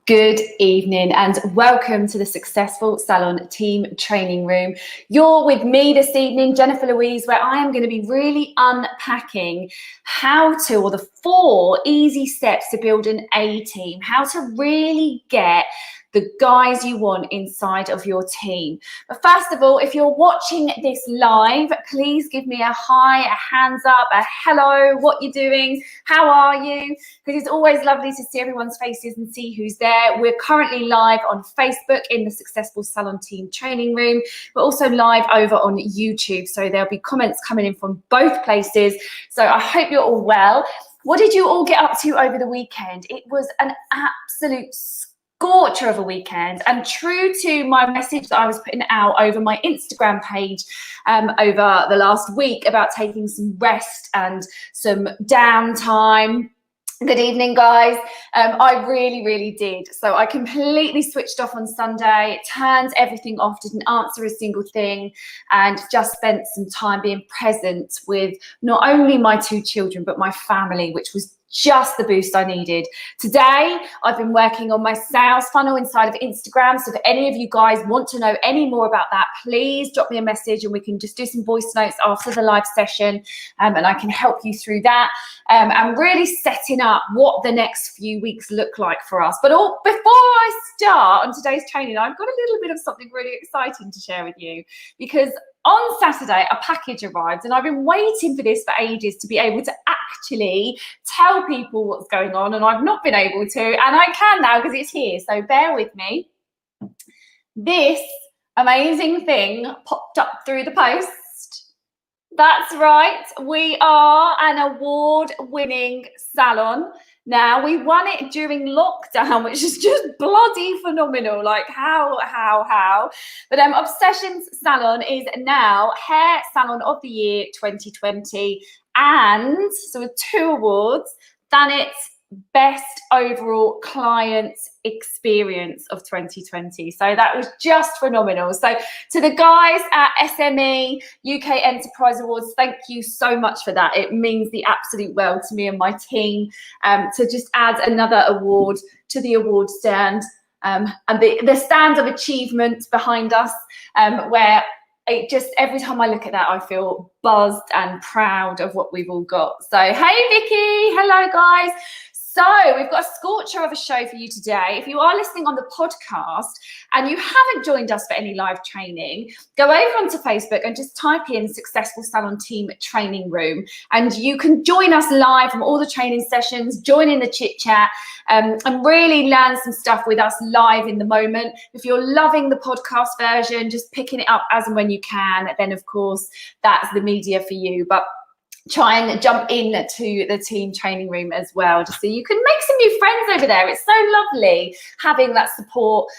Good evening and welcome to the Successful Salon Team Training Room. You're with me this evening, Jennifer Louise, where I am going to be really unpacking how to, or the 4 easy steps to build an A team, how to really get the guys you want inside of your team. But first of all, if you're watching this live, please give me a hi, a hands up, a hello, what you doing, how are you? Because it's always lovely to see everyone's faces and see who's there. We're currently live on Facebook in the Successful Salon Team Training Room, but also live over on YouTube. So there'll be comments coming in from both places. So I hope you're all well. What did you all get up to over the weekend? It was an absolute scorcher of a weekend, and true to my message that I was putting out over my Instagram page over the last week about taking some rest and some downtime. Good evening, guys. I really did. So I completely switched off on Sunday, turned everything off, didn't answer a single thing, and just spent some time being present with not only my 2 children, but my family, which was just the boost I needed. Today, I've been working on my sales funnel inside of Instagram. So if any of you guys want to know any more about that, please drop me a message and we can just do some voice notes after the live session, and I can help you through that. And really setting up what the next few weeks look like for us. But before I start on today's training, I've got a little bit of something really exciting to share with you, because on Saturday, a package arrived, and I've been waiting for this for ages to be able to actually tell people what's going on, and I've not been able to, and I can now because it's here, so bear with me. This amazing thing popped up through the post. That's right, we are an award-winning salon. Now, we won it during lockdown, which is just bloody phenomenal. Like, how? But Obsessions Salon is now Hair Salon of the Year 2020. And so with 2 awards, Thanet's Best Overall Client Experience of 2020. So that was just phenomenal. So to the guys at SME UK Enterprise Awards, thank you so much for that. It means the absolute world to me and my team to just add another award to the award stand, and the stand of achievement behind us, where it just, every time I look at that, I feel buzzed and proud of what we've all got. So, hey, Vicky, hello, guys. So we've got a scorcher of a show for you today. If you are listening on the podcast and you haven't joined us for any live training, go over onto Facebook and just type in Successful Salon Team Training Room, and you can join us live from all the training sessions, join in the chit chat, and really learn some stuff with us live in the moment. If you're loving the podcast version, just picking it up as and when you can, then of course that's the media for you. But try and jump in to the team training room as well, just so you can make some new friends over there. It's so lovely having that support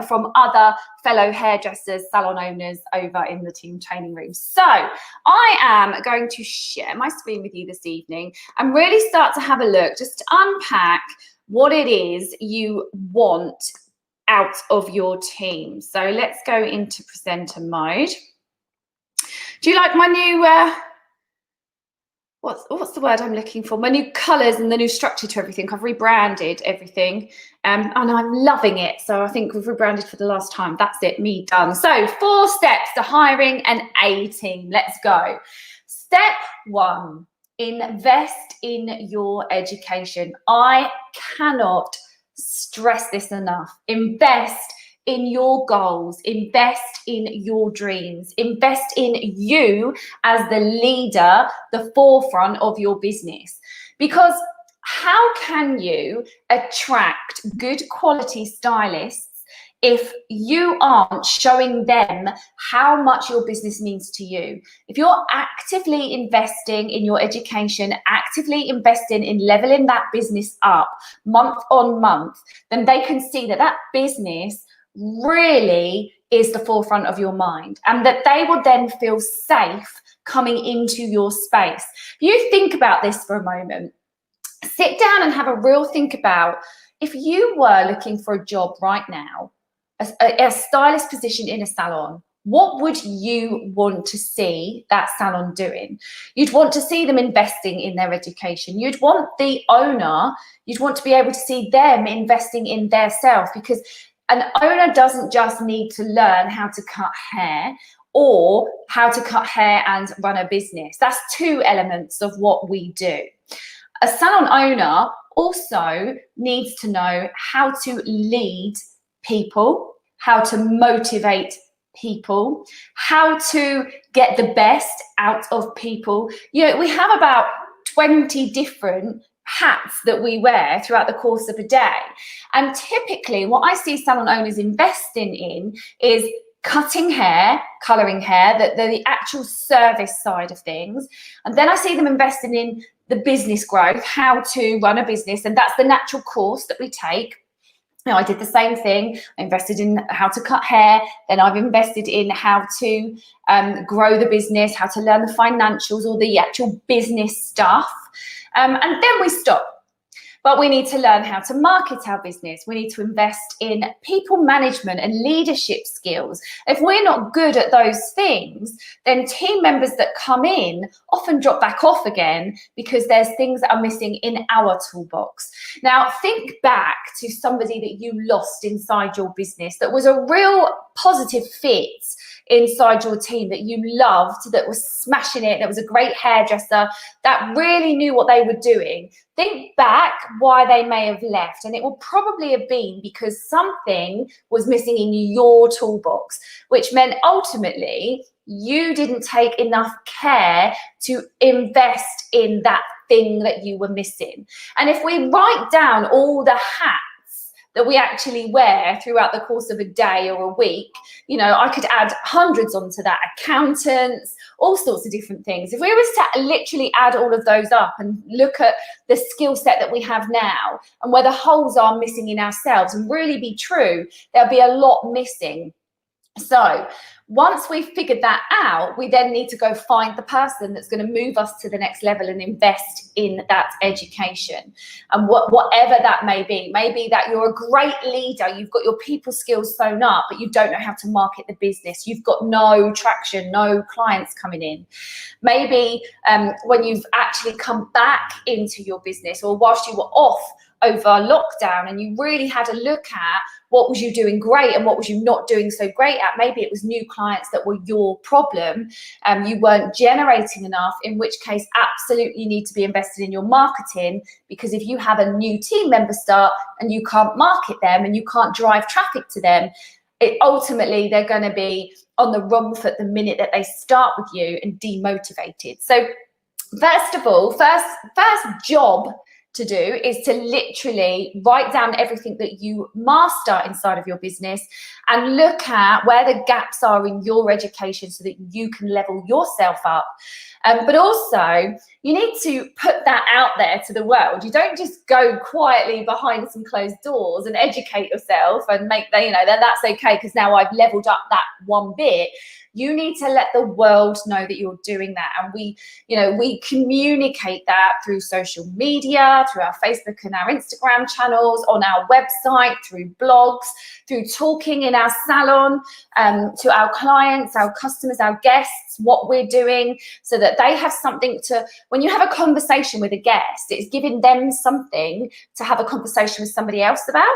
from other fellow hairdressers, salon owners over in the team training room. So I am going to share my screen with you this evening and really start to have a look, just to unpack what it is you want out of your team. So let's go into presenter mode. Do you like my new what's the word I'm looking for? My new colours and the new structure to everything. I've rebranded everything, and I'm loving it. So I think we've rebranded for the last time. That's it, me done. So 4 steps to hiring an A team. Let's go. Step 1, invest in your education. I cannot stress this enough. Invest in your goals, invest in your dreams, invest in you as the leader, the forefront of your business. Because how can you attract good quality stylists if you aren't showing them how much your business means to you? If you're actively investing in your education, actively investing in leveling that business up month on month, then they can see that that business really is the forefront of your mind, and that they will then feel safe coming into your space. You think about this for a moment. Sit down and have a real think about, if you were looking for a job right now, a stylist position in a salon, What would you want to see that salon doing? You'd want to see them investing in their education. You'd want the owner, you'd want to be able to see them investing in their self, because an owner doesn't just need to learn how to cut hair or how to cut hair and run a business. That's two elements of what we do. A salon owner also needs to know how to lead people, how to motivate people, how to get the best out of people. You know, we have about 20 different hats that we wear throughout the course of a day. And typically what I see salon owners investing in is cutting hair, colouring hair, the actual service side of things. And then I see them investing in the business growth, how to run a business. And that's the natural course that we take. Now, I did the same thing. I invested in how to cut hair. Then I've invested in how to grow the business, how to learn the financials, all the actual business stuff. And then we stop. But we need to learn how to market our business. We need to invest in people management and leadership skills. If we're not good at those things, then team members that come in often drop back off again because there's things that are missing in our toolbox. Now, think back to somebody that you lost inside your business that was a real positive fit inside your team, that you loved, that was smashing it, that was a great hairdresser, that really knew what they were doing. Think back why they may have left, and it will probably have been because something was missing in your toolbox, which meant ultimately you didn't take enough care to invest in that thing that you were missing. And if we write down all the hats that we actually wear throughout the course of a day or a week, you know, I could add hundreds onto that, accountants, all sorts of different things. If we were to literally add all of those up and look at the skill set that we have now and where the holes are missing in ourselves and really be true, there'll be a lot missing. So once we've figured that out, we then need to go find the person that's going to move us to the next level and invest in that education. And whatever that may be that you're a great leader, you've got your people skills sewn up, but you don't know how to market the business. You've got no traction, no clients coming in. Maybe when you've actually come back into your business, or whilst you were off over lockdown and you really had a look at what was you doing great and what was you not doing so great at. Maybe it was new clients that were your problem. You weren't generating enough, in which case absolutely need to be invested in your marketing, because if you have a new team member start and you can't market them and you can't drive traffic to them, ultimately they're going to be on the wrong foot the minute that they start with you and demotivated. So first of all, first job to do is to literally write down everything that you master inside of your business and look at where the gaps are in your education so that you can level yourself up. But also, you need to put that out there to the world. You don't just go quietly behind some closed doors and educate yourself and make that, that's okay because now I've leveled up that one bit. You need to let the world know that you're doing that. And we communicate that through social media, through our Facebook and our Instagram channels, on our website, through blogs, through talking in our salon, to our clients, our customers, our guests, what we're doing, so that they have something to, when you have a conversation with a guest, it's giving them something to have a conversation with somebody else about.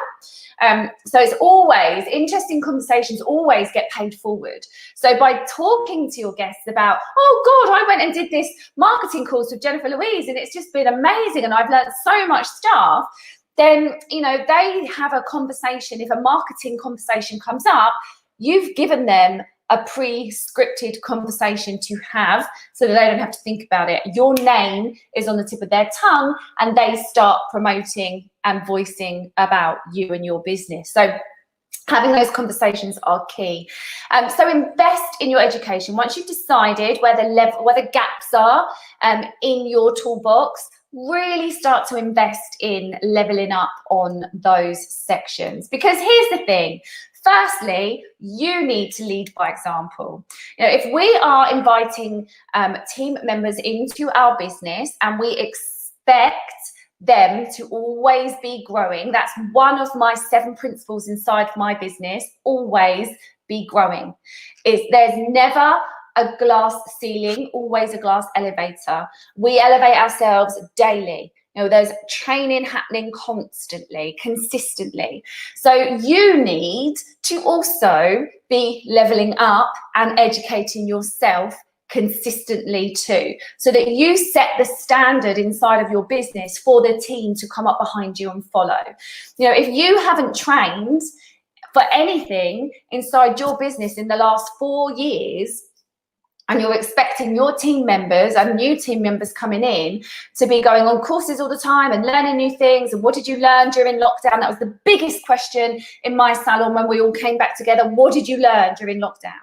So it's always, interesting conversations always get paid forward. So by talking to your guests about, oh God, I went and did this marketing course with Jennifer Louise and it's just been amazing and I've learned so much stuff, then, they have a conversation. If a marketing conversation comes up, you've given them a pre-scripted conversation to have so that they don't have to think about it. Your name is on the tip of their tongue and they start promoting and voicing about you and your business. So having those conversations are key. So invest in your education. Once you've decided where the gaps are in your toolbox, really start to invest in leveling up on those sections. Because here's the thing. Firstly, you need to lead by example. If we are inviting team members into our business and we expect them to always be growing, that's one of my 7 principles inside my business, always be growing. There's never a glass ceiling, always a glass elevator. We elevate ourselves daily. You know, there's training happening constantly, consistently. So you need to also be leveling up and educating yourself consistently too, so that you set the standard inside of your business for the team to come up behind you and follow. You know, if you haven't trained for anything inside your business in the last 4 years, and you're expecting your team members and new team members coming in to be going on courses all the time and learning new things, and what did you learn during lockdown? That was the biggest question in my salon when we all came back together. What did you learn during lockdown?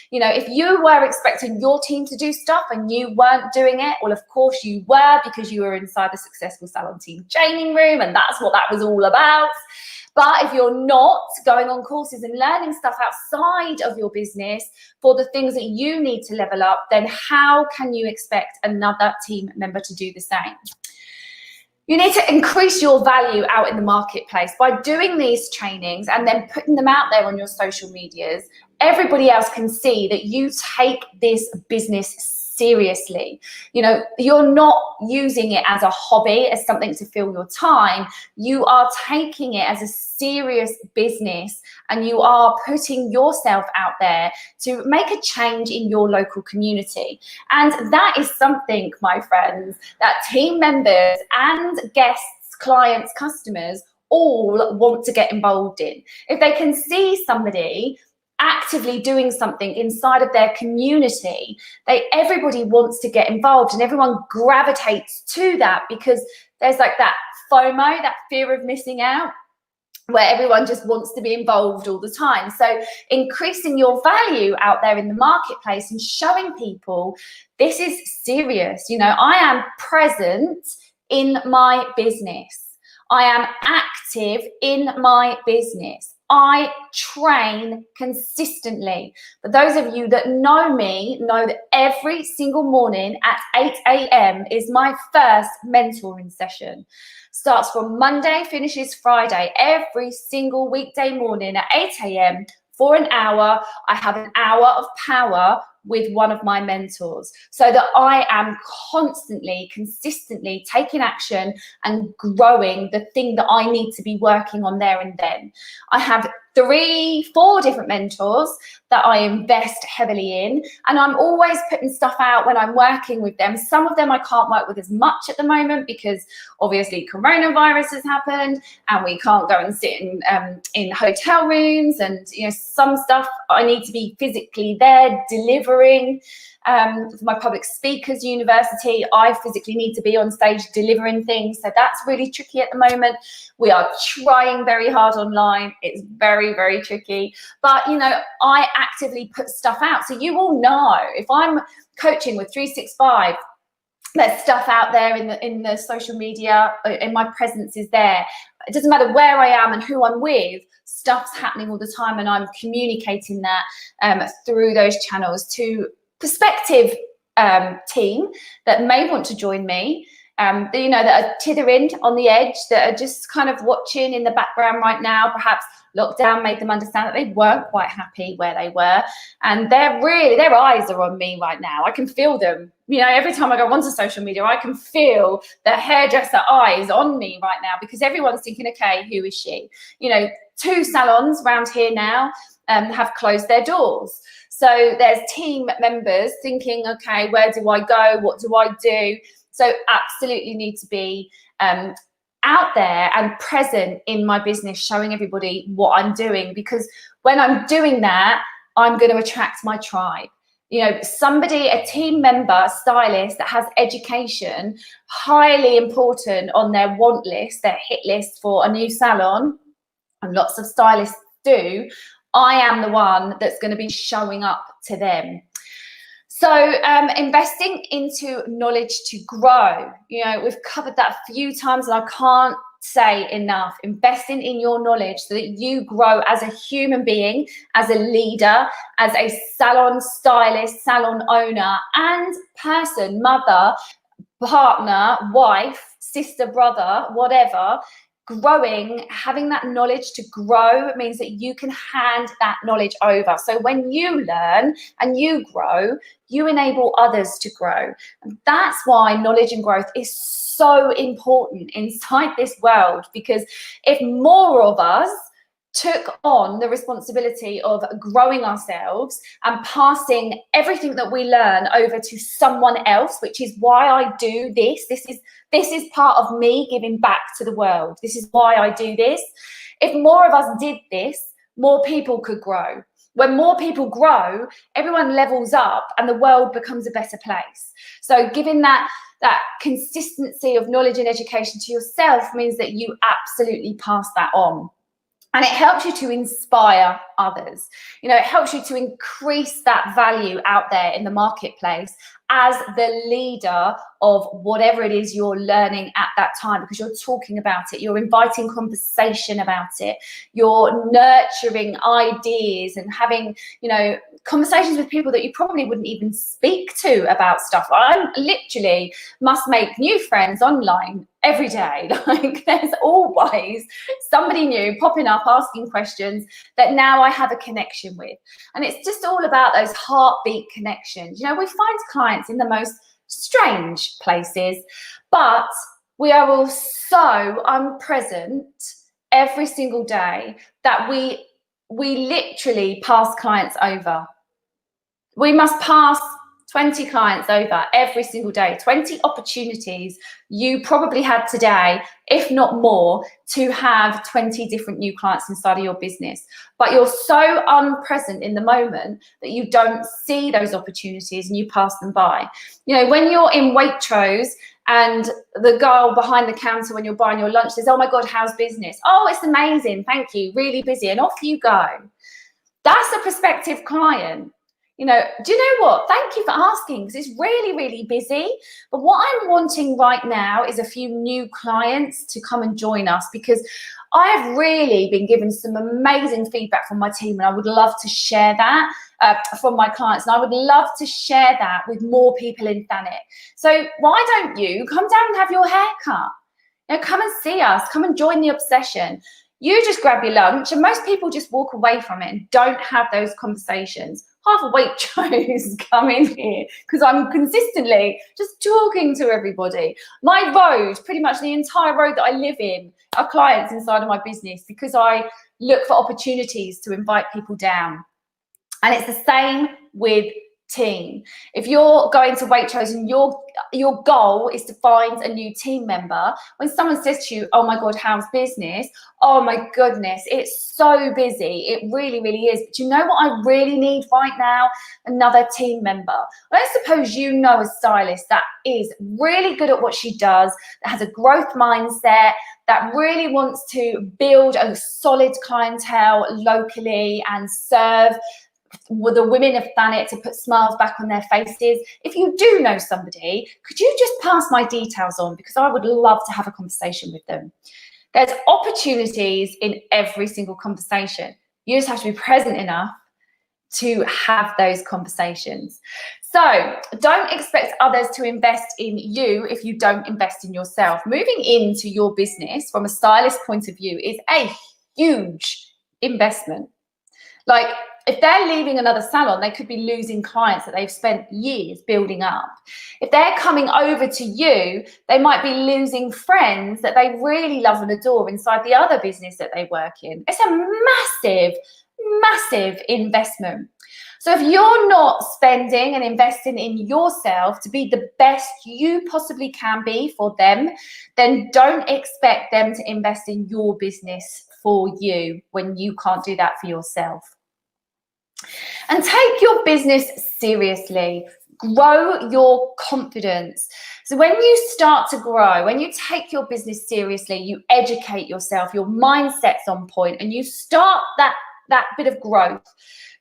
You know, if you were expecting your team to do stuff and you weren't doing it, well, of course you were, because you were inside the Successful Salon Team Training Room, and that's what that was all about. But if you're not going on courses and learning stuff outside of your business for the things that you need to level up, then how can you expect another team member to do the same? You need to increase your value out in the marketplace by doing these trainings and then putting them out there on your social medias. Everybody else can see that you take this business seriously. You know, you're not using it as a hobby, as something to fill your time. You are taking it as a serious business, and you are putting yourself out there to make a change in your local community. And that is something, my friends, that team members and guests, clients, customers all want to get involved in. If they can see somebody actively doing something inside of their community, everybody wants to get involved, and everyone gravitates to that, because there's like that FOMO, that fear of missing out, where everyone just wants to be involved all the time. So increasing your value out there in the marketplace and showing people this is serious. You know, I am present in my business. I am active in my business. I train consistently. For those of you that know me, know that every single morning at 8 a.m. is my first mentoring session. Starts from Monday, finishes Friday. Every single weekday morning at 8 a.m. for an hour, I have an hour of power with one of my mentors, so that I am constantly, consistently taking action and growing the thing that I need to be working on there and then. I have 3-4 different mentors that I invest heavily in, and I'm always putting stuff out when I'm working with them. Some of them I can't work with as much at the moment because obviously coronavirus has happened and we can't go and sit in hotel rooms, and you know, some stuff I need to be physically there delivering. For my public speakers university, I physically need to be on stage delivering things, so that's really tricky at the moment. We are trying very hard online. It's very, very tricky, but you know, I actively put stuff out, so you all know if I'm coaching with 365, there's stuff out there in the social media, and my presence is there. It doesn't matter where I am and who I'm with, stuff's happening all the time, and I'm communicating that through those channels to prospective team that may want to join me, you know, that are tithering on the edge, that are just kind of watching in the background right now. Perhaps lockdown made them understand that they weren't quite happy where they were, and their eyes are on me right now. I can feel them. You know, every time I go onto social media, I can feel the hairdresser eyes on me right now, because everyone's thinking, okay, who is she? You know, 2 salons around here now have closed their doors. So there's team members thinking, okay, where do I go? What do I do? So absolutely need to be out there and present in my business, showing everybody what I'm doing, because when I'm doing that, I'm going to attract my tribe. You know, somebody, a team member, stylist that has education, highly important on their want list, their hit list for a new salon, and lots of stylists do. I am the one that's going to be showing up to them. So investing into knowledge to grow, you know, we've covered that a few times and I can't say enough. Investing in your knowledge so that you grow as a human being, as a leader, as a salon stylist, salon owner and person, mother, partner, wife, sister, brother, whatever. growing, having that knowledge to grow means that you can hand that knowledge over. So when you learn and you grow, you enable others to grow. And that's why knowledge and growth is so important inside this world, because if more of us took on the responsibility of growing ourselves and passing everything that we learn over to someone else, which is why I do this. This is part of me giving back to the world. This is why I do this. If more of us did this, more people could grow. When more people grow, everyone levels up and the world becomes a better place. So giving that consistency of knowledge and education to yourself means that you absolutely pass that on. And it helps you to inspire others. You know, it helps you to increase that value out there in the marketplace as the leader of whatever it is you're learning at that time, because you're talking about it, you're inviting conversation about it, you're nurturing ideas and having, you know, conversations with people that you probably wouldn't even speak to about stuff. I literally must make new friends online every day. Like, there's always somebody new popping up, asking questions that now I have a connection with. And it's just all about those heartbeat connections. You know, we find clients in the most strange places, but we are all so unpresent every single day that we literally pass clients over. We must pass 20 clients over every single day, 20 opportunities you probably had today, if not more, to have 20 different new clients inside of your business. But you're so unpresent in the moment that you don't see those opportunities and you pass them by. You know, when you're in Waitrose and the girl behind the counter when you're buying your lunch says, "Oh my God, how's business?" "Oh, it's amazing, thank you, really busy," and off you go. That's a prospective client. You know, do you know what? Thank you for asking, because it's really, really busy. But what I'm wanting right now is a few new clients to come and join us, because I've really been given some amazing feedback from my team, and I would love to share that from my clients. And I would love to share that with more people in Thanet. So why don't you come down and have your hair cut? You know, come and see us. Come and join the obsession. You just grab your lunch, and most people just walk away from it and don't have those conversations. Half a Waitrose come in here because I'm consistently just talking to everybody. My road, pretty much the entire road that I live in, are clients inside of my business, because I look for opportunities to invite people down. And it's the same with team. If you're going to Waitrose and your goal is to find a new team member, when someone says to you, "Oh my God, how's business?" "Oh my goodness, it's so busy." It really, really is. But you know what I really need right now? Another team member. Let's suppose you know a stylist that is really good at what she does, that has a growth mindset, that really wants to build a solid clientele locally and serve with the women of Thanet to put smiles back on their faces. If you do know somebody, could you just pass my details on, because I would love to have a conversation with them. There's opportunities in every single conversation. You just have to be present enough to have those conversations. So don't expect others to invest in you if you don't invest in yourself. Moving into your business from a stylist point of view is a huge investment. Like, if they're leaving another salon, they could be losing clients that they've spent years building up. If they're coming over to you, they might be losing friends that they really love and adore inside the other business that they work in. It's a massive, massive investment. So if you're not spending and investing in yourself to be the best you possibly can be for them, then don't expect them to invest in your business for you when you can't do that for yourself. And take your business seriously. Grow your confidence. So when you start to grow, when you take your business seriously, you educate yourself, your mindset's on point, and you start that bit of growth,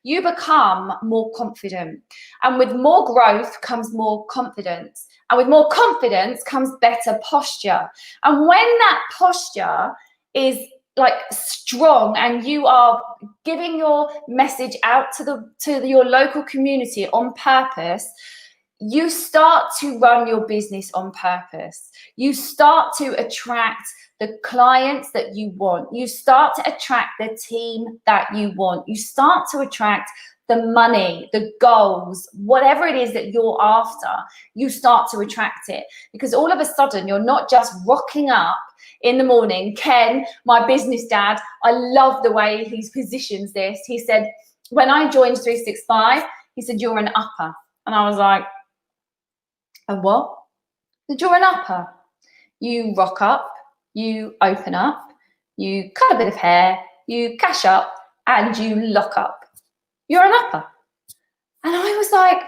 you become more confident. And with more growth comes more confidence. And with more confidence comes better posture. And when that posture is like strong and you are giving your message out to your local community on purpose, you start to run your business on purpose. You start to attract the clients that you want. You start to attract the team that you want. You start to attract the money, the goals, whatever it is that you're after, you start to attract it. Because all of a sudden, you're not just rocking up in the morning. Ken, my business dad, I love the way he positions this. He said, when I joined 365, he said, you're an upper. And I was like, a what? He said, you're an upper. You rock up, you open up, you cut a bit of hair, you cash up, and you lock up. You're an upper. And I was like,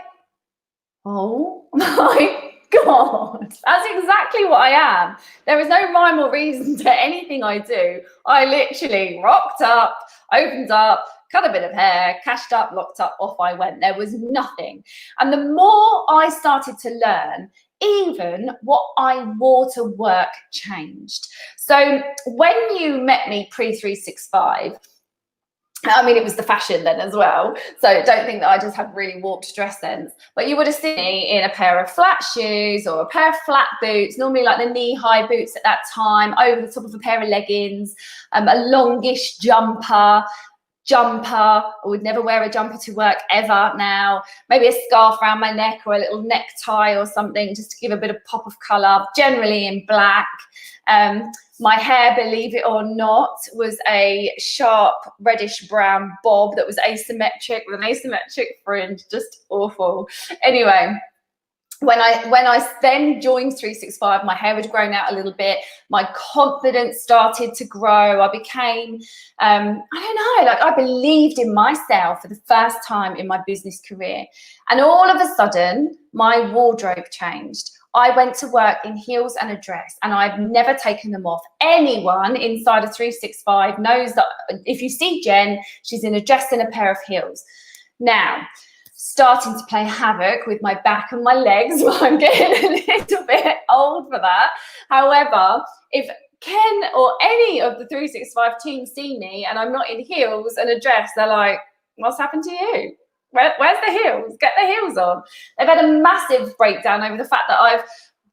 oh my God, that's exactly what I am. There is no rhyme or reason to anything I do. I literally rocked up, opened up, cut a bit of hair, cashed up, locked up, off I went. There was nothing. And the more I started to learn, even what I wore to work changed. So when you met me pre-365, I mean, it was the fashion then as well. So don't think that I just had really warped dress sense. But you would have seen me in a pair of flat shoes or a pair of flat boots, normally like the knee-high boots at that time, over the top of a pair of leggings, a longish jumper. I would never wear a jumper to work ever now. Maybe a scarf around my neck or a little necktie or something just to give a bit of pop of colour, generally in black. My hair, believe it or not, was a sharp reddish brown bob that was asymmetric with an asymmetric fringe, just awful. Anyway, when I then joined 365, my hair had grown out a little bit. My confidence started to grow. I became, I don't know, like I believed in myself for the first time in my business career. And all of a sudden, my wardrobe changed. I went to work in heels and a dress, and I've never taken them off. Anyone inside of 365 knows that if you see Jen, she's in a dress and a pair of heels. Now, starting to play havoc with my back and my legs. I'm getting a little bit old for that. However, if Ken or any of the 365 team see me and I'm not in heels and a dress, they're like, what's happened to you? Where's the heels? Get the heels on. They've had a massive breakdown over the fact that I've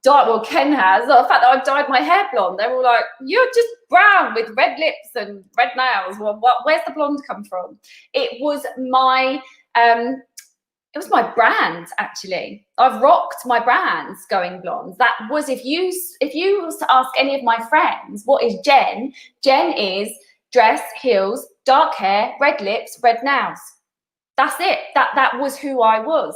dyed, well, Ken has, the fact that I've dyed my hair blonde. They're all like, you're just brown with red lips and red nails. Well, where's the blonde come from? It was my brand, actually. I've rocked my brands going blonde. That was, if you was to ask any of my friends, what is Jen? Jen is dress, heels, dark hair, red lips, red nails. That's it. That was who I was.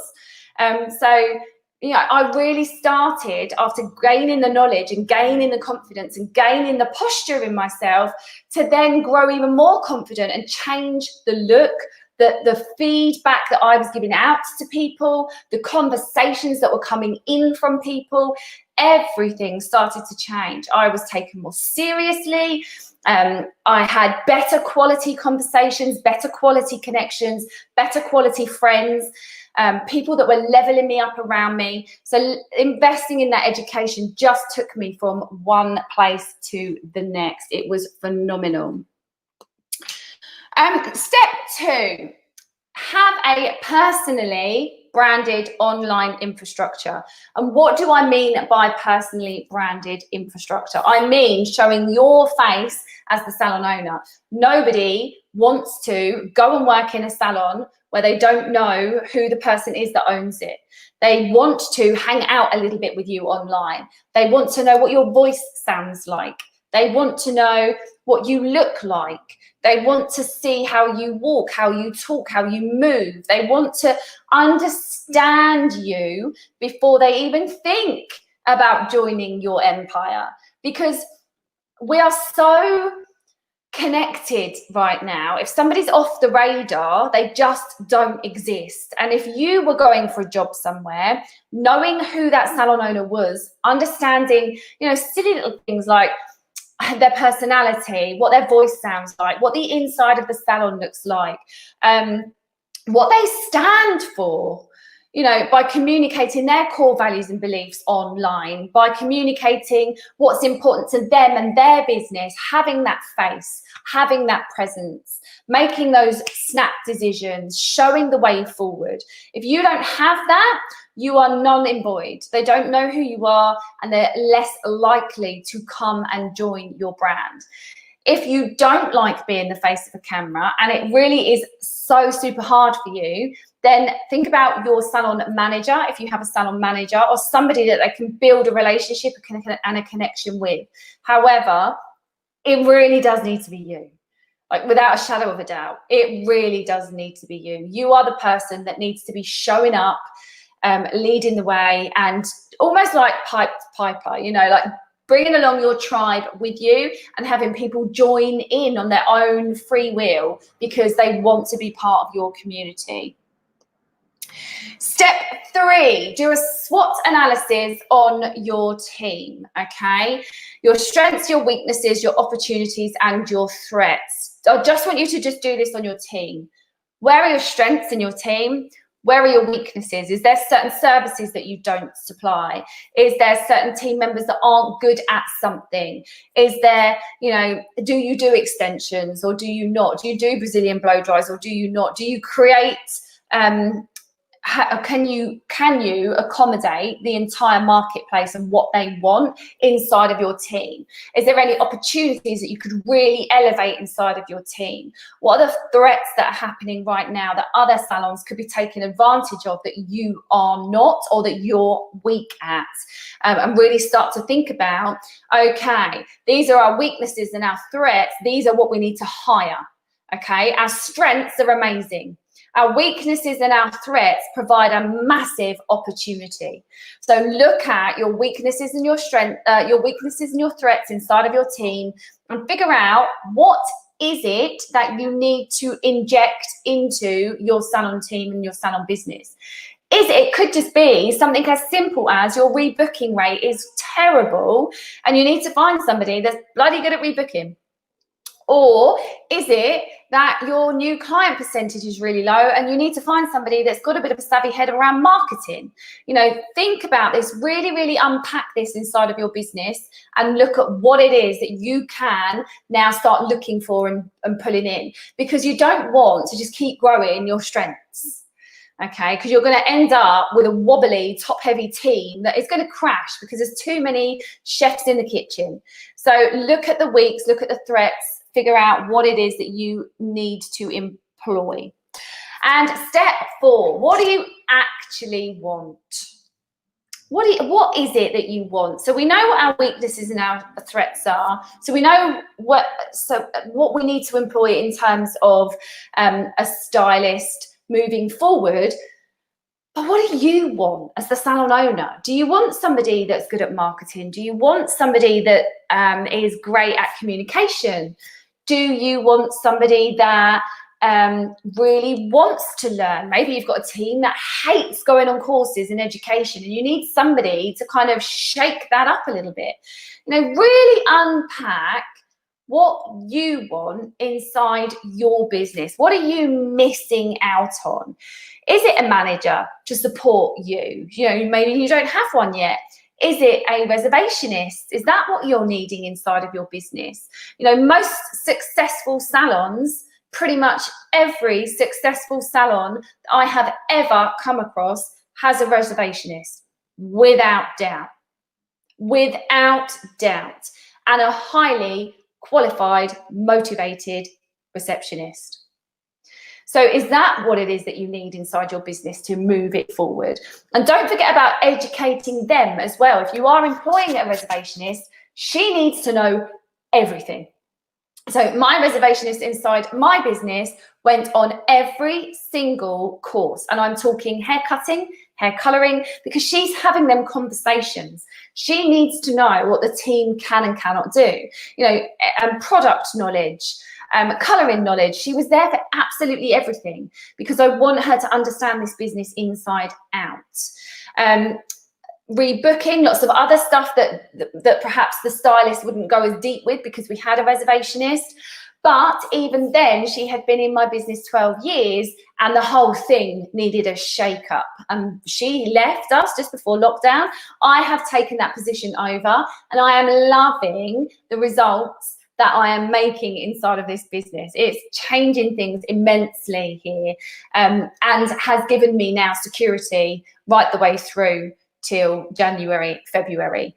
So, you know, I really started, after gaining the knowledge and gaining the confidence and gaining the posture in myself, to then grow even more confident and change the look, the feedback that I was giving out to people, the conversations that were coming in from people. Everything started to change. I was taken more seriously. I had better quality conversations, better quality connections, better quality friends, people that were leveling me up around me. So investing in that education just took me from one place to the next. It was phenomenal. Step 2, have a personally branded online infrastructure. And what do I mean by personally branded infrastructure? I mean showing your face as the salon owner. Nobody wants to go and work in a salon where they don't know who the person is that owns it. They want to hang out a little bit with you online. They want to know what your voice sounds like. They want to know what you look like. They want to see how you walk, how you talk, how you move. They want to understand you before they even think about joining your empire, because we are so connected right now. If somebody's off the radar, they just don't exist. And if you were going for a job somewhere, knowing who that salon owner was, understanding, you know, silly little things like their personality, what their voice sounds like, what the inside of the salon looks like, what they stand for. you know, by communicating their core values and beliefs online, by communicating what's important to them and their business, having that face, having that presence, making those snap decisions, showing the way forward. If you don't have that, you are null and void. They don't know who you are, and they're less likely to come and join your brand. If you don't like being the face of a camera and it really is so super hard for you, then think about your salon manager, if you have a salon manager, or somebody that they can build a relationship and a connection with. However, it really does need to be you. Like, without a shadow of a doubt, it really does need to be you. You are the person that needs to be showing up, leading the way, and almost like Piper, you know, like bringing along your tribe with you and having people join in on their own free will because they want to be part of your community. Step 3, do a SWOT analysis on your team, okay? Your strengths, your weaknesses, your opportunities, and your threats. I just want you to just do this on your team. Where are your strengths in your team? Where are your weaknesses? Is there certain services that you don't supply? Is there certain team members that aren't good at something? Is there, you know, do you do extensions or do you not? Do you do Brazilian blow dries or do you not? Do you create, can you accommodate the entire marketplace and what they want inside of your team? Is there any opportunities that you could really elevate inside of your team? What are the threats that are happening right now that other salons could be taking advantage of that you are not, or that you're weak at? And really start to think about, okay, these are our weaknesses and our threats. These are what we need to hire. Okay, our strengths are amazing. Our weaknesses and our threats provide a massive opportunity. So look at your weaknesses and your strength, your weaknesses and your threats inside of your team, and figure out what is it that you need to inject into your salon team and your salon business. It could just be something as simple as your rebooking rate is terrible and you need to find somebody that's bloody good at rebooking. Or is it that your new client percentage is really low and you need to find somebody that's got a bit of a savvy head around marketing? You know, think about this, really unpack this inside of your business and look at what it is that you can now start looking for and pulling in, because you don't want to just keep growing your strengths. Okay, because you're going to end up with a wobbly, top-heavy team that is going to crash because there's too many chefs in the kitchen. So look at the weaks, look at the threats, figure out what it is that you need to employ. And step 4, what do you actually want? What is it that you want? So we know what our weaknesses and our threats are. So we know what we need to employ in terms of a stylist moving forward. But what do you want as the salon owner? Do you want somebody that's good at marketing? Do you want somebody that is great at communication? Do you want somebody that really wants to learn? Maybe you've got a team that hates going on courses in education and you need somebody to kind of shake that up a little bit. You know, really unpack what you want inside your business. What are you missing out on? Is it a manager to support you? You know, maybe you don't have one yet. Is it a reservationist? Is that what you're needing inside of your business? You know, most successful salons, pretty much every successful salon that I have ever come across has a reservationist, without doubt. Without doubt. And a highly qualified, motivated receptionist. So is that what it is that you need inside your business to move it forward? And don't forget about educating them as well. If you are employing a reservationist, she needs to know everything. So my reservationist inside my business went on every single course. And I'm talking hair cutting, hair colouring, because she's having them conversations. She needs to know what the team can and cannot do. You know, and product knowledge, colouring knowledge. She was there for absolutely everything because I want her to understand this business inside out. Rebooking, lots of other stuff that perhaps the stylist wouldn't go as deep with because we had a reservationist. But even then, she had been in my business 12 years and the whole thing needed a shake up. She left us just before lockdown. I have taken that position over and I am loving the results that I am making inside of this business. It's changing things immensely here, and has given me now security right the way through till January, February.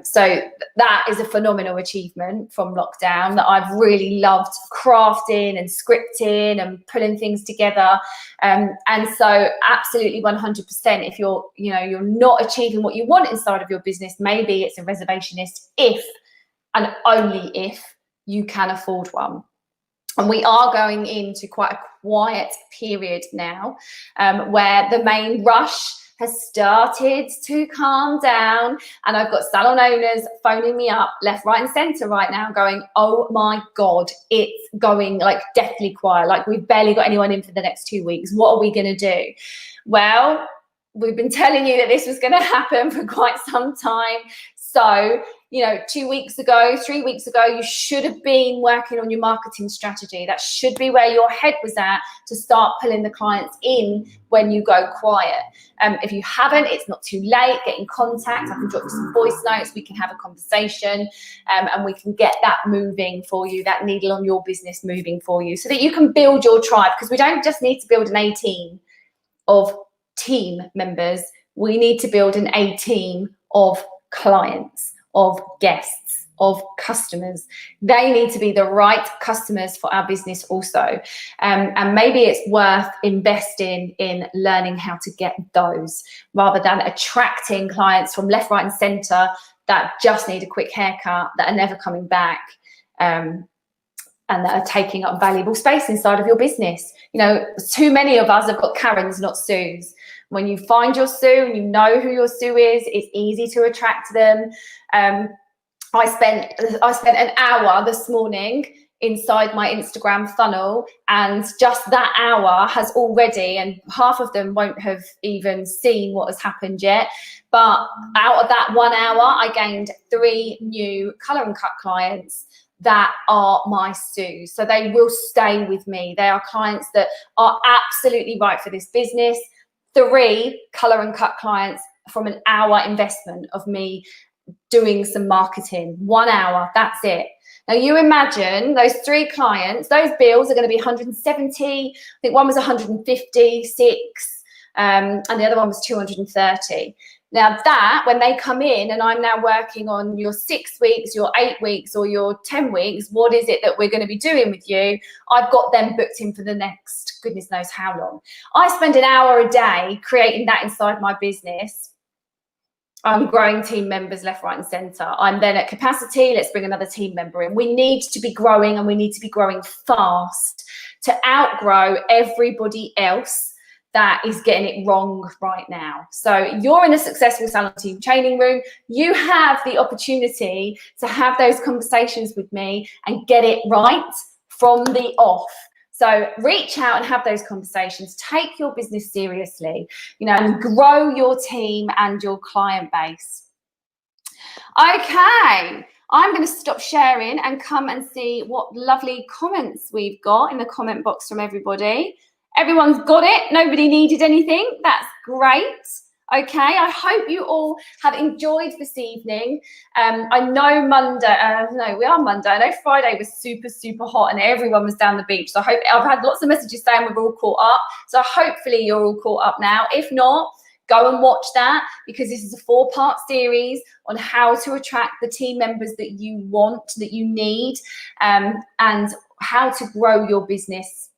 So that is a phenomenal achievement from lockdown that I've really loved crafting and scripting and pulling things together. And so absolutely 100%, if you're not achieving what you want inside of your business, maybe it's a reservationist if and only if you can afford one. And we are going into quite a quiet period now, where the main rush has started to calm down, and I've got salon owners phoning me up left, right and centre right now going, oh my God, it's going like deathly quiet, like we've barely got anyone in for the next 2 weeks. What are we going to do? Well, we've been telling you that this was going to happen for quite some time. So, 2 weeks ago, 3 weeks ago, you should have been working on your marketing strategy. That should be where your head was at to start pulling the clients in when you go quiet. If you haven't, it's not too late. Get in contact. I can drop you some voice notes. We can have a conversation, and we can get that moving for you, that needle on your business moving for you so that you can build your tribe. Because we don't just need to build an A team of team members. We need to build an A team of clients, of guests, of customers. They need to be the right customers for our business also. And maybe it's worth investing in learning how to get those rather than attracting clients from left, right and centre that just need a quick haircut, that are never coming back, and that are taking up valuable space inside of your business. Too many of us have got Karens, not Sues. When you find your Sue and you know who your Sue is, it's easy to attract them. I spent an hour this morning inside my Instagram funnel, and just that hour has already, and half of them won't have even seen what has happened yet, but out of that 1 hour, I gained 3 new colour and cut clients that are my Sues. So they will stay with me. They are clients that are absolutely right for this business. 3 colour and cut clients from an hour investment of me doing some marketing. 1 hour, that's it. Now you imagine those 3 clients, those bills are going to be 170. I think one was 156, and the other one was 230. Now that, when they come in and I'm now working on your 6 weeks, your 8 weeks or your 10 weeks, what is it that we're going to be doing with you? I've got them booked in for the next goodness knows how long. I spend an hour a day creating that inside my business. I'm growing team members left, right and centre. I'm then at capacity. Let's bring another team member in. We need to be growing, and we need to be growing fast to outgrow everybody else that is getting it wrong right now. So you're in a successful salon team training room. You have the opportunity to have those conversations with me and get it right from the off. So reach out and have those conversations. Take your business seriously, and grow your team and your client base. Okay, I'm going to stop sharing and come and see what lovely comments we've got in the comment box from everybody. Everyone's got it. Nobody needed anything. That's great. Okay, I hope you all have enjoyed this evening. I know Monday, we are Monday. I know Friday was super, super hot and everyone was down the beach. So I've had lots of messages saying we're all caught up. So hopefully you're all caught up now. If not, go and watch that, because this is a 4-part series on how to attract the team members that you want, that you need, and how to grow your business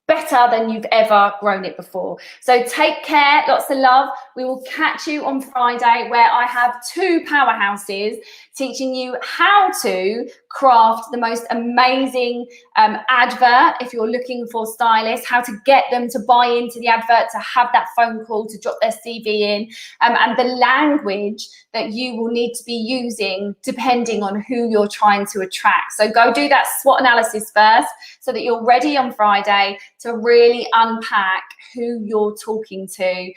better than you've ever grown it before. So take care, lots of love. We will catch you on Friday, where I have 2 powerhouses teaching you how to craft the most amazing advert if you're looking for stylists, how to get them to buy into the advert, to have that phone call, to drop their CV in, and the language that you will need to be using depending on who you're trying to attract. So go do that SWOT analysis first so that you're ready on Friday to really unpack who you're talking to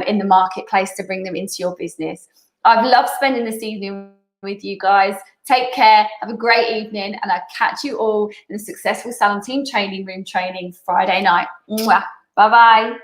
in the marketplace to bring them into your business. I've loved spending this evening with you guys. Take care, have a great evening, and I'll catch you all in the Successful Salon Team Training Room training Friday night. Bye bye.